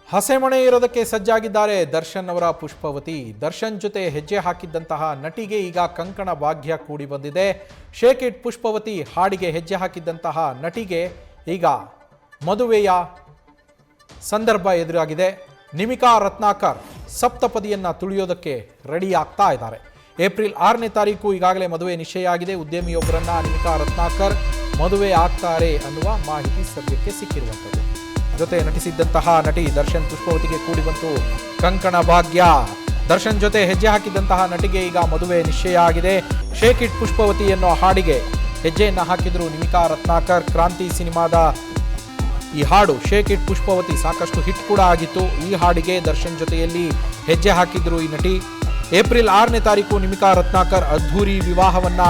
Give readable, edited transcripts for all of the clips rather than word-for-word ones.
ಹಸೆಮಣೆ ಇರೋದಕ್ಕೆ ಸಜ್ಜಾಗಿದ್ದಾರೆ ದರ್ಶನ್ ಅವರ ಪುಷ್ಪವತಿ. ದರ್ಶನ್ ಜೊತೆ ಹೆಜ್ಜೆ ಹಾಕಿದ್ದಂತಹ ನಟಿಗೆ ಈಗ ಕಂಕಣ ಭಾಗ್ಯ ಕೂಡಿ ಬಂದಿದೆ. ಶೇಕ್ ಇಟ್ ಪುಷ್ಪವತಿ ಹಾಡಿಗೆ ಹೆಜ್ಜೆ ಹಾಕಿದ್ದಂತಹ ನಟಿಗೆ ಈಗ ಮದುವೆಯ ಸಂದರ್ಭ ಎದುರಾಗಿದೆ. ನಿಮಿಕಾ ರತ್ನಾಕರ್ ಸಪ್ತಪದಿಯನ್ನು ತುಳಿಯೋದಕ್ಕೆ ರೆಡಿ ಆಗ್ತಾ ಇದ್ದಾರೆ. ಏಪ್ರಿಲ್ 6ನೇ ತಾರೀಕು ಈಗಾಗಲೇ ಮದುವೆ ನಿಶ್ಚಯ ಆಗಿದೆ. ಉದ್ಯಮಿಯೊಬ್ಬರನ್ನ ನಿಮಿಕಾ ರತ್ನಾಕರ್ ಮದುವೆ ಆಗ್ತಾರೆ ಅನ್ನುವ ಮಾಹಿತಿ ಸದ್ಯಕ್ಕೆ ಸಿಕ್ಕಿರುವಂಥದ್ದು. ಜೊತೆ ನಟಿಸಿದ್ದಂತಹ ನಟಿ ದರ್ಶನ್ ಪುಷ್ಪವತಿಗೆ ಕೂಡಿ ಬಂತು ಕಂಕಣ ಭಾಗ್ಯ. ದರ್ಶನ್ ಜೊತೆ ಹೆಜ್ಜೆ ಹಾಕಿದ್ದಂತಹ ನಟಿಗೆ ಈಗ ಮದುವೆ ನಿಶ್ಚಯ ಆಗಿದೆ. ಶೇಕ್ ಇಟ್ ಪುಷ್ಪವತಿ ಅನ್ನೋ ಹಾಡಿಗೆ ಹೆಜ್ಜೆಯನ್ನು ಹಾಕಿದ್ರು ನಿಮಿಕಾ ರತ್ನಾಕರ್. ಕ್ರಾಂತಿ ಸಿನಿಮಾದ ಈ ಹಾಡು ಶೇಕ್ ಇಟ್ ಪುಷ್ಪವತಿ ಸಾಕಷ್ಟು ಹಿಟ್ ಕೂಡ ಆಗಿತ್ತು. ಈ ಹಾಡಿಗೆ ದರ್ಶನ್ ಜೊತೆಯಲ್ಲಿ ಹೆಜ್ಜೆ ಹಾಕಿದ್ರು ಈ ನಟಿ. ಏಪ್ರಿಲ್ 6ನೇ ತಾರೀಕು ನಿಮಿಕಾ ರತ್ನಾಕರ್ ಅದ್ಧೂರಿ ವಿವಾಹವನ್ನ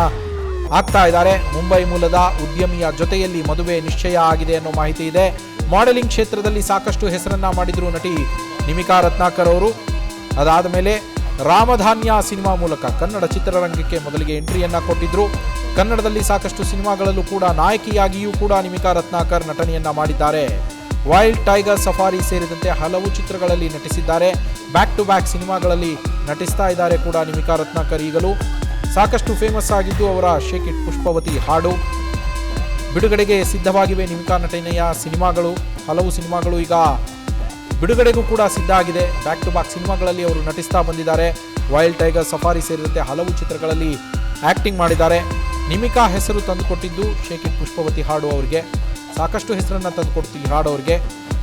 ಆಗ್ತಾ ಇದ್ದಾರೆ. ಮುಂಬೈ ಮೂಲದ ಉದ್ಯಮಿಯ ಜೊತೆಯಲ್ಲಿ ಮದುವೆ ನಿಶ್ಚಯ ಆಗಿದೆ ಅನ್ನೋ ಮಾಹಿತಿ ಇದೆ. ಮಾಡೆಲಿಂಗ್ ಕ್ಷೇತ್ರದಲ್ಲಿ ಸಾಕಷ್ಟು ಹೆಸರನ್ನ ಮಾಡಿದ್ರು ನಟಿ ನಿಮಿಕಾ ರತ್ನಾಕರ್ ಅವರು. ಅದಾದ ಮೇಲೆ ರಾಮಧಾನ್ಯ ಸಿನಿಮಾ ಮೂಲಕ ಕನ್ನಡ ಚಿತ್ರರಂಗಕ್ಕೆ ಮೊದಲಿಗೆ ಎಂಟ್ರಿಯನ್ನ ಕೊಟ್ಟಿದ್ರು. ಕನ್ನಡದಲ್ಲಿ ಸಾಕಷ್ಟು ಸಿನಿಮಾಗಳಲ್ಲೂ ಕೂಡ ನಾಯಕಿಯಾಗಿಯೂ ಕೂಡ ನಿಮಿಕಾ ರತ್ನಾಕರ್ ನಟನೆಯನ್ನ ಮಾಡಿದ್ದಾರೆ. ವೈಲ್ಡ್ ಟೈಗರ್ ಸಫಾರಿ ಸೇರಿದಂತೆ ಹಲವು ಚಿತ್ರಗಳಲ್ಲಿ ನಟಿಸಿದ್ದಾರೆ. ಬ್ಯಾಕ್ ಟು ಬ್ಯಾಕ್ ಸಿನಿಮಾಗಳಲ್ಲಿ ನಟಿಸ್ತಾ ಇದ್ದಾರೆ ಕೂಡ ನಿಮಿಕಾ ರತ್ನಾಕರ್. ಈಗಲೂ ಸಾಕಷ್ಟು ಫೇಮಸ್ ಆಗಿದ್ದು ಅವರ ಶೇಕ್ ಇಟ್ ಪುಷ್ಪವತಿ ಹಾಡು. ಬಿಡುಗಡೆಗೆ ಸಿದ್ಧವಾಗಿವೆ ನಿಮಿಕಾ ನಟನೆಯ ಸಿನಿಮಾಗಳು. ಹಲವು ಸಿನಿಮಾಗಳು ಈಗ ಬಿಡುಗಡೆಗೂ ಕೂಡ ಸಿದ್ಧ ಆಗಿದೆ. ಬ್ಯಾಕ್ ಟು ಬ್ಯಾಕ್ ಸಿನಿಮಾಗಳಲ್ಲಿ ಅವರು ನಟಿಸ್ತಾ ಬಂದಿದ್ದಾರೆ. ವೈಲ್ಡ್ ಟೈಗರ್ ಸಫಾರಿ ಸೇರಿದಂತೆ ಹಲವು ಚಿತ್ರಗಳಲ್ಲಿ ಆಕ್ಟಿಂಗ್ ಮಾಡಿದ್ದಾರೆ. ನಿಮಿಕಾ ಹೆಸರು ತಂದುಕೊಟ್ಟಿದ್ದು ಶೇಕ್ ಇಟ್ ಪುಷ್ಪವತಿ ಹಾಡು ಅವರಿಗೆ. ಸಾಕಷ್ಟು ಹೆಸರನ್ನು ತಂದುಕೊಡ್ತು ಈ ಹಾಡು ಅವರಿಗೆ.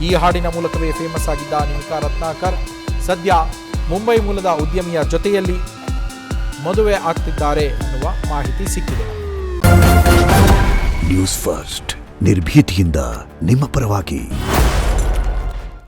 ಈ ಹಾಡಿನ ಮೂಲಕವೇ ಫೇಮಸ್ ಆಗಿದ್ದ ನಿಮಿಕಾ ರತ್ನಾಕರ್ ಸದ್ಯ ಮುಂಬೈ ಮೂಲದ ಉದ್ಯಮಿಯ ಜೊತೆಯಲ್ಲಿ ಮದುವೆ ಆಗ್ತಿದ್ದಾರೆ ಅನ್ನುವ ಮಾಹಿತಿ ಸಿಕ್ಕಿದೆ. ನ್ಯೂಸ್ ಫಸ್ಟ್ ನಿರ್ಭೀತಿಯಿಂದ ನಿಮ್ಮ ಪರವಾಗಿ.